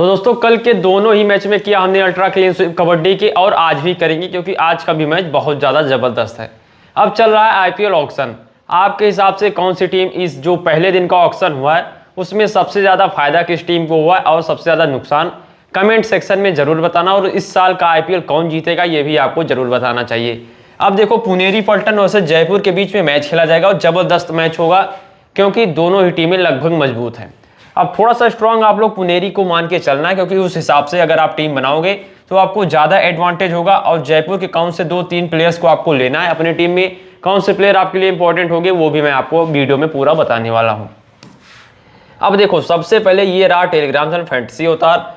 तो दोस्तों कल के दोनों ही मैच में किया हमने अल्ट्रा क्लीन स्वीप कबड्डी के, और आज भी करेंगे क्योंकि आज का भी मैच बहुत ज़्यादा ज़बरदस्त है। अब चल रहा है आईपीएल ऑक्शन। आपके हिसाब से कौन सी टीम इस जो पहले दिन का ऑक्शन हुआ है उसमें सबसे ज़्यादा फायदा किस टीम को हुआ है और सबसे ज़्यादा नुकसान, कमेंट सेक्शन में ज़रूर बताना। और इस साल का आईपीएल कौन जीतेगा ये भी आपको ज़रूर बताना चाहिए। अब देखो, पुनेरी पल्टन वर्सेस जयपुर के बीच में मैच खेला जाएगा और ज़बरदस्त मैच होगा क्योंकि दोनों ही टीमें लगभग मजबूत हैं। अब थोड़ा सा स्ट्रांग आप लोग पुनेरी को मान के चलना है क्योंकि उस हिसाब से अगर आप टीम बनाओगे तो आपको ज़्यादा एडवांटेज होगा। और जयपुर के कौन से 2-3 प्लेयर्स को आपको लेना है अपनी टीम में, कौन से प्लेयर आपके लिए इंपॉर्टेंट होंगे वो भी मैं आपको वीडियो में पूरा बताने वाला हूँ। अब देखो, सबसे पहले ये रहा टेलीग्राम चैनल फैंटेसी अवतार।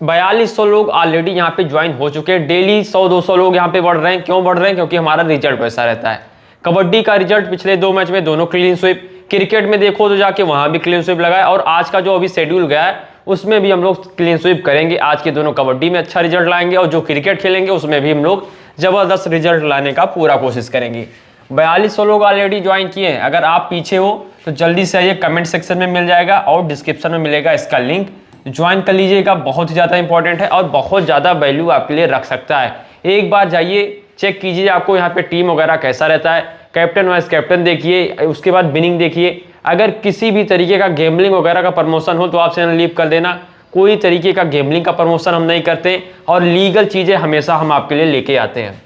4200 लोग ऑलरेडी यहाँ पे ज्वाइन हो चुके हैं। डेली 100-200 लोग यहाँ पे बढ़ रहे हैं। क्यों बढ़ रहे हैं? क्योंकि हमारा रिजल्ट वैसा रहता है। कबड्डी का रिजल्ट पिछले 2 मैच में दोनों क्लीन स्वीप, क्रिकेट में देखो तो जाके वहां भी क्लीन स्वीप लगाए, और आज का जो अभी शेड्यूल गया है उसमें भी हम लोग क्लीन स्वीप करेंगे। आज के दोनों कबड्डी में अच्छा रिजल्ट लाएंगे और जो क्रिकेट खेलेंगे उसमें भी हम लोग जबरदस्त रिजल्ट लाने का पूरा कोशिश करेंगे। 4200 लोग ऑलरेडी ज्वाइन किए हैं। अगर आप पीछे हो तो जल्दी से आइए, कमेंट सेक्शन में मिल जाएगा और डिस्क्रिप्शन में मिलेगा इसका लिंक, ज्वाइन कर लीजिएगा। बहुत ही ज़्यादा इंपॉर्टेंट है और बहुत ज़्यादा वैल्यू आपके लिए रख सकता है। एक बार जाइए, चेक कीजिए आपको यहाँ पे टीम वगैरह कैसा रहता है, कैप्टन वाइस कैप्टन देखिए, उसके बाद विनिंग देखिए। अगर किसी भी तरीके का गेमलिंग वगैरह का प्रमोशन हो तो आप चैनल लीव कर देना। कोई तरीके का गेमलिंग का प्रमोशन हम नहीं करते और लीगल चीज़ें हमेशा हम आपके लिए लेके आते हैं।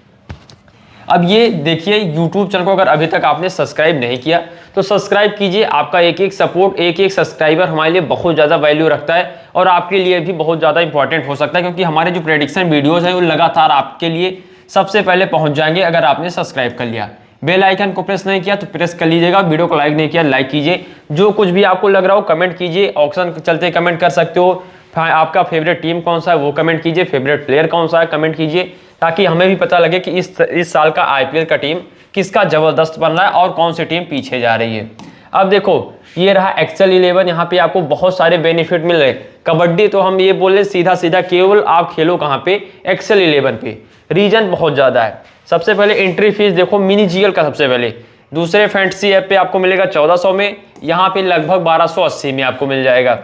अब ये देखिए, यूट्यूब चैनल को अगर अभी तक आपने सब्सक्राइब नहीं किया तो सब्सक्राइब कीजिए। आपका एक एक सपोर्ट, एक एक सब्सक्राइबर हमारे लिए बहुत ज़्यादा वैल्यू रखता है और आपके लिए भी बहुत ज़्यादा इंपॉर्टेंट हो सकता है क्योंकि हमारे जो प्रेडिक्शन वीडियोज़ हैं वो लगातार आपके लिए सबसे पहले पहुंच जाएंगे अगर आपने सब्सक्राइब कर लिया। बेल आइकन को प्रेस नहीं किया तो प्रेस कर लीजिएगा। वीडियो को लाइक नहीं किया, लाइक कीजिए। जो कुछ भी आपको लग रहा हो कमेंट कीजिए। ऑक्शन चलते कमेंट कर सकते हो। आपका फेवरेट टीम कौन सा है वो कमेंट कीजिए। फेवरेट प्लेयर कौन सा है कमेंट कीजिए, ताकि हमें भी पता लगे कि इस साल का आईपीएल का टीम किसका जबरदस्त बन रहा है और कौन सी टीम पीछे जा रही है। अब देखो, ये रहा एक्सेल 11। यहाँ पे आपको बहुत सारे बेनिफिट मिल रहे हैं। कबड्डी तो हम ये बोले सीधा सीधा, केवल आप खेलो कहाँ पे? एक्सेल 11 पे। रीजन बहुत ज़्यादा है। सबसे पहले एंट्री फीस देखो, मिनी जीएल का सबसे पहले। दूसरे फैंटेसी ऐप पे आपको मिलेगा 1400 में, यहाँ पे लगभग 1280 में आपको मिल जाएगा।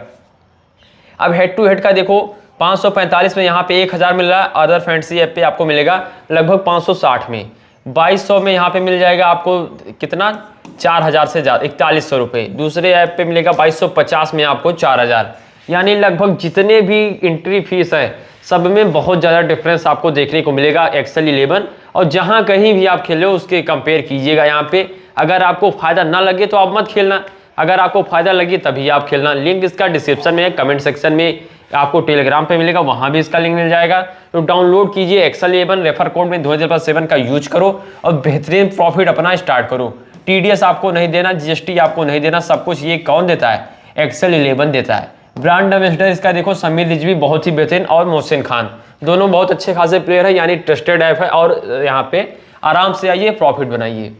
अब हेड टू हेड का देखो, 545 में यहाँ पे 1000 मिल रहा है। अदर फैंटेसी ऐप पे आपको मिलेगा लगभग 560 में। 2200 में यहाँ पे मिल जाएगा आपको कितना? 4000 से ज़्यादा, 4100 रुपये। दूसरे ऐप पे मिलेगा 2250 में आपको 4000। यानी लगभग जितने भी एंट्री फीस है सब में बहुत ज़्यादा डिफरेंस आपको देखने को मिलेगा एक्सेल 11। और जहाँ कहीं भी आप खेलो उसके कंपेयर कीजिएगा यहाँ पे। अगर आपको फ़ायदा ना लगे तो आप मत खेलना, अगर आपको फ़ायदा लगे तभी आप खेलना। लिंक इसका डिस्क्रिप्शन में है, कमेंट सेक्शन में आपको टेलीग्राम पे मिलेगा, वहाँ भी इसका लिंक मिल जाएगा। तो डाउनलोड कीजिए एक्सेल 11, रेफर कोड में 2007 का यूज करो और बेहतरीन प्रॉफिट अपना स्टार्ट करो। टीडीएस आपको नहीं देना, जीएसटी आपको नहीं देना, सब कुछ ये कौन देता है? एक्सेल 11 देता है। ब्रांड एम्बेसडर इसका देखो, समीर रिजवी बहुत ही बेहतरीन और मोहसिन खान, दोनों बहुत अच्छे खासे प्लेयर है, यानी ट्रस्टेड ऐप है। और यहाँ पे आराम से आइए, प्रॉफिट बनाइए।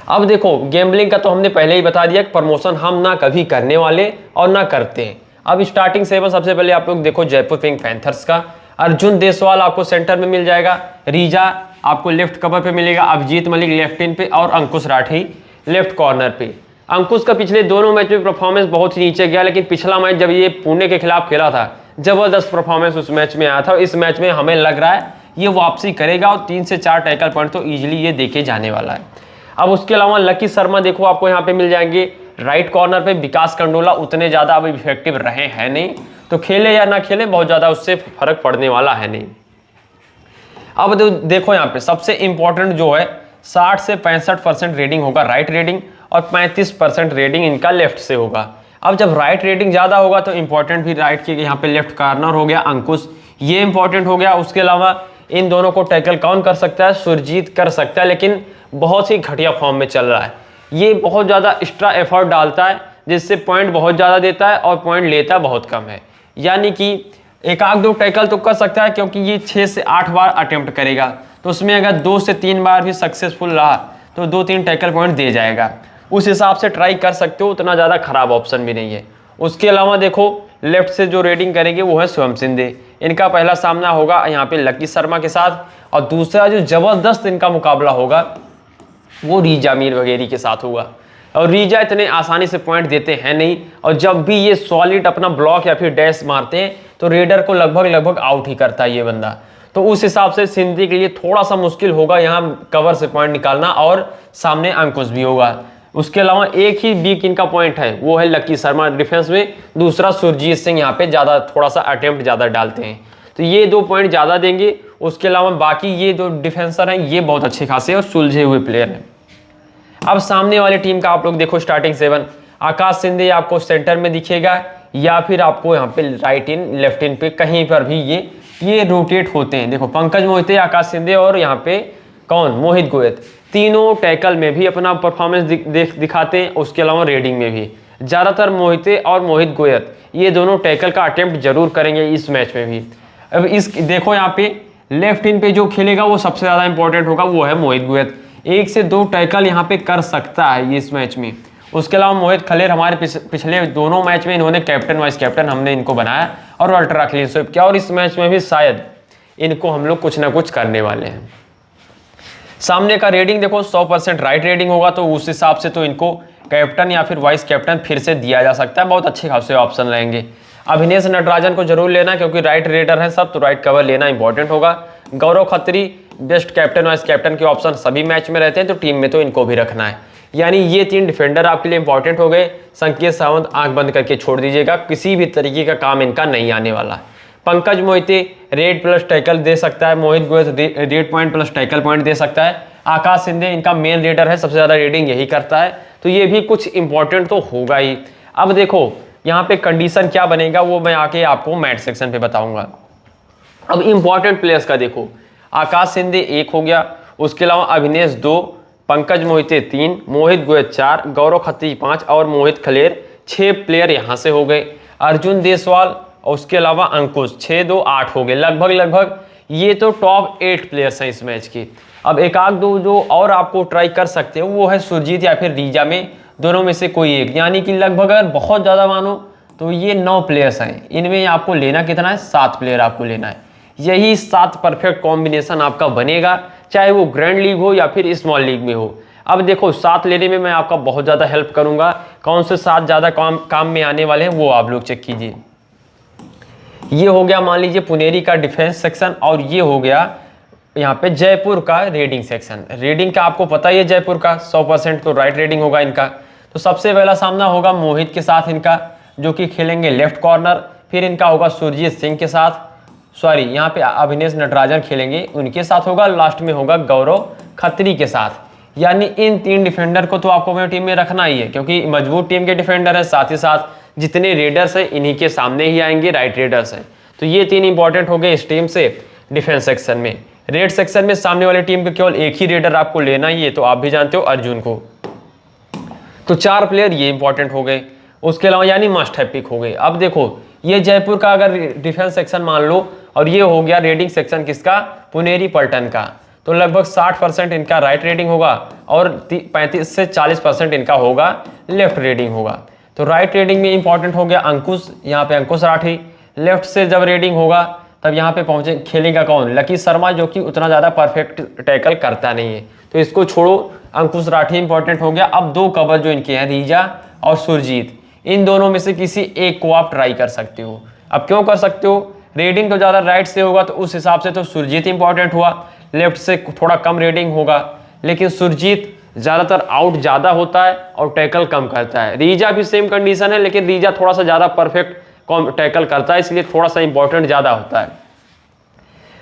अब देखो, गेम्बलिंग का तो हमने पहले ही बता दिया कि प्रमोशन हम ना कभी करने वाले और ना करते हैं। अब स्टार्टिंग 7 सबसे पहले आप लोग देखो, जयपुर पिंक पैंथर्स का अर्जुन देसवाल आपको सेंटर में मिल जाएगा। रीजा आपको लेफ्ट कवर पे मिलेगा, अभिजीत मलिक लेफ्ट इन पे और अंकुश राठी लेफ्ट कॉर्नर पे। अंकुश का पिछले दोनों मैच में परफॉर्मेंस बहुत ही नीचे गया, लेकिन पिछला मैच जब ये पुणे के खिलाफ खेला था जबरदस्त परफॉर्मेंस उस मैच में आया था। इस मैच में हमें लग रहा है ये वापसी करेगा और 3 से 4 टैकल पॉइंट तो ईजिली ये देके जाने वाला है। अब उसके अलावा लकी शर्मा देखो आपको यहाँ पे मिल जाएंगे। राइट कॉर्नर पे विकास कंडोला उतने ज़्यादा अब इफेक्टिव रहे हैं नहीं, तो खेले या ना खेले बहुत ज़्यादा उससे फर्क पड़ने वाला है नहीं। अब देखो यहाँ पे सबसे इंपॉर्टेंट जो है, 60 से 65% रेडिंग होगा राइट रेडिंग और 35% रेडिंग इनका लेफ्ट से होगा। अब जब राइट रेडिंग ज़्यादा होगा तो इंपॉर्टेंट भी राइट के यहाँ पे लेफ्ट कॉर्नर हो गया अंकुश, ये इंपॉर्टेंट हो गया। उसके अलावा इन दोनों को टैकल कौन कर सकता है? सुरजीत कर सकता है, लेकिन बहुत ही घटिया फॉर्म में चल रहा है। ये बहुत ज़्यादा एक्स्ट्रा एफर्ट डालता है जिससे पॉइंट बहुत ज़्यादा देता है और पॉइंट लेता बहुत कम है। यानी कि एक आध 2 टैकल तो कर सकता है क्योंकि ये 6 से 8 बार अटेम्प्ट करेगा, तो उसमें अगर 2 से 3 बार भी सक्सेसफुल रहा तो 2-3 टैकल पॉइंट दे जाएगा। उस हिसाब से ट्राई कर सकते हो, उतना ज़्यादा खराब ऑप्शन भी नहीं है। उसके अलावा देखो, लेफ्ट से जो रेडिंग करेंगे वो है शिवम सिंधे। इनका पहला सामना होगा यहाँ पे लकी शर्मा के साथ और दूसरा जो जबरदस्त इनका मुकाबला होगा वो रीजा मीर वगैरह के साथ होगा। और रीजा इतने आसानी से पॉइंट देते हैं नहीं, और जब भी ये सॉलिड अपना ब्लॉक या फिर डैश मारते हैं तो रेडर को लगभग आउट ही करता है ये बंदा। तो उस हिसाब से सिंधी के लिए थोड़ा सा मुश्किल होगा यहाँ कवर से पॉइंट निकालना, और सामने अंकुश भी होगा। उसके अलावा एक ही वीक इनका पॉइंट है, वो है लकी शर्मा डिफेंस में, दूसरा सुरजीत सिंह यहाँ पे ज़्यादा थोड़ा सा अटेम्प्ट ज़्यादा डालते हैं, तो ये 2 पॉइंट ज़्यादा देंगे। उसके अलावा बाकी ये जो डिफेंसर हैं ये बहुत अच्छे खासे और सुलझे हुए प्लेयर हैं। अब सामने वाली टीम का आप लोग देखो स्टार्टिंग 7, आकाश सिंधे आपको सेंटर में दिखेगा, या फिर आपको यहाँ पे राइट इन लेफ्ट इन पे कहीं पर भी ये रोटेट होते हैं। देखो पंकज मोहिते, आकाश सिंधे और यहाँ पे कौन, मोहित गोयत, तीनों टैकल में भी अपना परफॉर्मेंस दिखाते हैं। उसके अलावा रेडिंग में भी ज़्यादातर मोहिते और मोहित गोयत ये दोनों टैकल का अटेम्प्ट जरूर करेंगे इस मैच में भी। अब इस देखो यहाँ पे लेफ्ट इन पे जो खेलेगा वो सबसे ज़्यादा इंपॉर्टेंट होगा, वो है मोहित गोयत। 1 से 2 टैकल यहाँ पे कर सकता है इस मैच में। उसके अलावा मोहित खलेर हमारे पिछले दोनों मैच में इन्होंने कैप्टन वाइस कैप्टन हमने इनको बनाया और अल्ट्रा क्लीन स्वीप किया, और इस मैच में भी शायद इनको हम लोग कुछ ना कुछ करने वाले हैं। सामने का रेडिंग देखो 100% राइट रेडिंग होगा, तो उस हिसाब से तो इनको कैप्टन या फिर वाइस कैप्टन फिर से दिया जा सकता है, बहुत अच्छे खासे ऑप्शन रहेंगे। अभिनेश नटराजन को जरूर लेना क्योंकि राइट रेडर है सब, तो राइट कवर लेना इंपॉर्टेंट होगा। Gaurav Khatri best captain vice captain के ऑप्शन सभी मैच में रहते हैं, तो टीम में तो इनको भी रखना है। यानी ये 3 डिफेंडर आपके लिए इंपॉर्टेंट हो गए। संकेत सावंत आंख बंद करके छोड़ दीजिएगा, किसी भी तरीके का काम इनका नहीं आने वाला। Pankaj Mohite raid plus tackle दे सकता है, Mohit Goyat raid point plus tackle point दे सकता है। आकाश सिंधे इनका मेन रेडर है, सबसे ज़्यादा रेडिंग यही करता है, तो ये भी कुछ इंपॉर्टेंट तो होगा ही। अब देखो यहाँ पे कंडीशन क्या बनेगा वो मैं आके आपको मैच सेक्शन पे बताऊंगा। अब इंपॉर्टेंट प्लेयर्स का देखो, आकाश सिंधे 1 हो गया, उसके अलावा अभिनेश 2, पंकज मोहिते 3, मोहित गोयत 4, गौरव खत्री 5 और मोहित खलेर 6 प्लेयर यहाँ से हो गए। अर्जुन देसवाल और उसके अलावा अंकुश 6, 2, 8 हो गए। लगभग ये तो टॉप 8 प्लेयर्स हैं इस मैच के। अब एक आध दो जो और आपको ट्राई कर सकते हो वो है सुरजीत या फिर रीजा में दोनों में से कोई एक, यानी कि लगभग अगर बहुत ज़्यादा मानो तो ये 9 प्लेयर्स हैं। इनमें आपको लेना कितना है, 7 प्लेयर आपको लेना है। यही 7 परफेक्ट कॉम्बिनेशन आपका बनेगा, चाहे वो ग्रैंड लीग हो या फिर स्मॉल लीग में हो। अब देखो 7 लेने में मैं आपका बहुत ज़्यादा हेल्प करूंगा, कौन से 7 ज़्यादा काम में आने वाले हैं वो आप लोग चेक कीजिए। ये हो गया मान लीजिए पुनेरी का डिफेंस सेक्शन, और ये हो गया यहाँ पे जयपुर का रेडिंग सेक्शन। रेडिंग का आपको पता ही है, जयपुर का 100% तो राइट रेडिंग होगा इनका। तो सबसे पहला सामना होगा मोहित के साथ इनका, जो कि खेलेंगे लेफ्ट कॉर्नर। फिर इनका होगा सुरजीत सिंह के साथ, सॉरी यहाँ पे अभिनेश नटराजन खेलेंगे, उनके साथ होगा। लास्ट में होगा गौरव खत्री के साथ। यानी इन 3 डिफेंडर को तो आपको अपनी टीम में रखना ही है, क्योंकि मजबूत टीम के डिफेंडर है, साथ ही साथ जितने रेडर्स हैं इन्हीं के सामने ही आएंगे, राइट रेडर्स हैं। तो ये 3 इंपॉर्टेंट हो गए इस टीम से डिफेंस सेक्शन में। रेड सेक्शन में सामने वाली टीम के केवल एक ही रेडर आपको लेना ही है, तो आप भी जानते हो अर्जुन को। तो 4 प्लेयर ये इंपॉर्टेंट हो गए, उसके अलावा यानी मस्ट हैव पिक हो गए। अब देखो ये जयपुर का अगर डिफेंस सेक्शन मान लो, और ये हो गया रेडिंग सेक्शन किसका, पुनेरी पलटन का, तो लगभग 60% इनका राइट रेडिंग होगा और 35 से 40% इनका होगा लेफ्ट रेडिंग होगा। तो राइट रेडिंग में इंपॉर्टेंट हो गया अंकुश, यहाँ पे अंकुश राठी। लेफ्ट से जब रेडिंग होगा तब यहाँ पे पहुंचे खेलेगा कौन, लकी शर्मा, जो कि उतना ज़्यादा परफेक्ट टैकल करता नहीं है, तो इसको छोड़ो। अंकुश राठी इंपॉर्टेंट हो गया। अब 2 कवर जो इनके हैं रीजा और सुरजीत, इन दोनों में से किसी एक को आप ट्राई कर सकते हो। अब क्यों कर सकते हो, रेडिंग तो ज़्यादा राइट से होगा तो उस हिसाब से तो सुरजीत इंपॉर्टेंट हुआ, लेफ्ट से थोड़ा कम रेडिंग होगा, लेकिन सुरजीत ज़्यादातर आउट ज़्यादा होता है और टैकल कम करता है। रीजा भी सेम कंडीशन है, लेकिन रीजा थोड़ा सा ज़्यादा परफेक्ट टैकल करता है, इसलिए थोड़ा सा इंपॉर्टेंट ज़्यादा होता है।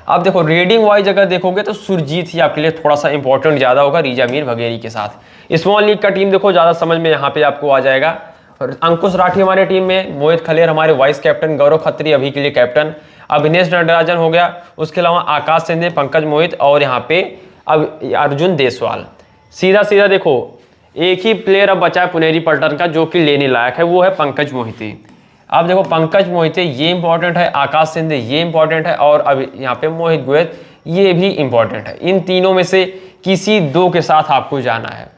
अब देखो रेडिंग वाइज अगर देखोगे तो सुरजीत ही आपके लिए थोड़ा सा इंपॉर्टेंट ज़्यादा होगा रीजा मीर वगैरह के साथ। स्मॉल लीग का टीम देखो ज़्यादा समझ में यहाँ पे आपको आ जाएगा। अंकुश राठी हमारे टीम में, मोहित खलेर हमारे वाइस कैप्टन, गौरव खत्री अभी के लिए कैप्टन, अभिनेश नटराजन हो गया, उसके अलावा आकाश सिंधे, पंकज मोहित और यहाँ पे अब अर्जुन देसवाल। सीधा सीधा देखो एक ही प्लेयर अब बचा है पुनेरी पलटन का जो कि लेने लायक है, वो है पंकज मोहिते। अब देखो पंकज मोहिते ये इंपॉर्टेंट है, आकाश सिंधे ये इंपॉर्टेंट है, और अब यहाँ पे मोहित गोयत ये भी इंपॉर्टेंट है। इन तीनों में से किसी 2 के साथ आपको जाना है,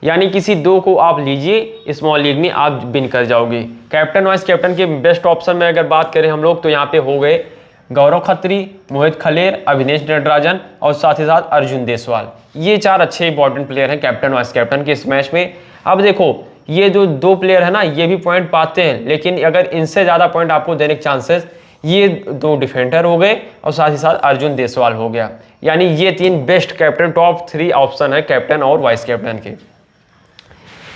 यानी किसी 2 को आप लीजिए, स्मॉल लीग में आप विन कर जाओगे। कैप्टन वाइस कैप्टन के बेस्ट ऑप्शन में अगर बात करें हम लोग तो यहाँ पे हो गए गौरव खत्री, मोहित खलेर, अभिनेश नटराजन और साथ ही साथ अर्जुन देसवाल। ये 4 अच्छे इंपॉर्टेंट प्लेयर हैं कैप्टन वाइस कैप्टन के इस मैच में। अब देखो ये जो 2 प्लेयर है ना, ये भी पॉइंट पाते हैं, लेकिन अगर इनसे ज़्यादा पॉइंट आपको देने के चांसेस, ये 2 डिफेंडर हो गए और साथ ही साथ अर्जुन देसवाल हो गया। यानी ये 3 बेस्ट कैप्टन, टॉप 3 ऑप्शन है कैप्टन और वाइस कैप्टन के।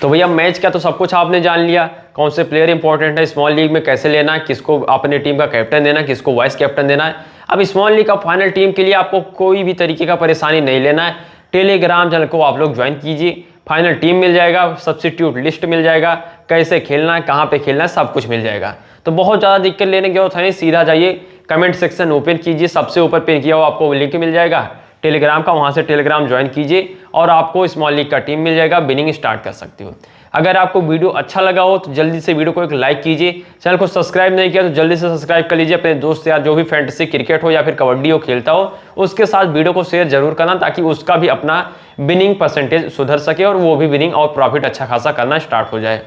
तो भैया मैच का तो सब कुछ आपने जान लिया, कौन से प्लेयर इंपॉर्टेंट है, स्मॉल लीग में कैसे लेना है, किसको अपने टीम का कैप्टन देना है, किसको वाइस कैप्टन देना है। अब स्मॉल लीग का फाइनल टीम के लिए आपको कोई भी तरीके का परेशानी नहीं लेना है। टेलीग्राम चैनल को आप लोग ज्वाइन कीजिए, फाइनल टीम मिल जाएगा, सब्स्टिट्यूट लिस्ट मिल जाएगा, कैसे खेलना है, कहाँ पे खेलना है, सब कुछ मिल जाएगा। तो बहुत ज़्यादा दिक्कत लेने की जरूरत है, सीधा जाइए कमेंट सेक्शन ओपन कीजिए, सबसे ऊपर पिन किया हुआ आपको लिंक मिल जाएगा टेलीग्राम का, वहाँ से टेलीग्राम ज्वाइन कीजिए और आपको स्मॉल लीग का टीम मिल जाएगा, विनिंग स्टार्ट कर सकते हो। अगर आपको वीडियो अच्छा लगा हो तो जल्दी से वीडियो को एक लाइक कीजिए, चैनल को सब्सक्राइब नहीं किया तो जल्दी से सब्सक्राइब कर लीजिए। अपने दोस्त यार जो भी फैंटेसी क्रिकेट हो या फिर कबड्डी हो खेलता हो, उसके साथ वीडियो को शेयर जरूर करना, ताकि उसका भी अपना विनिंग परसेंटेज सुधर सके और वो भी विनिंग और प्रॉफिट अच्छा खासा करना स्टार्ट हो जाए।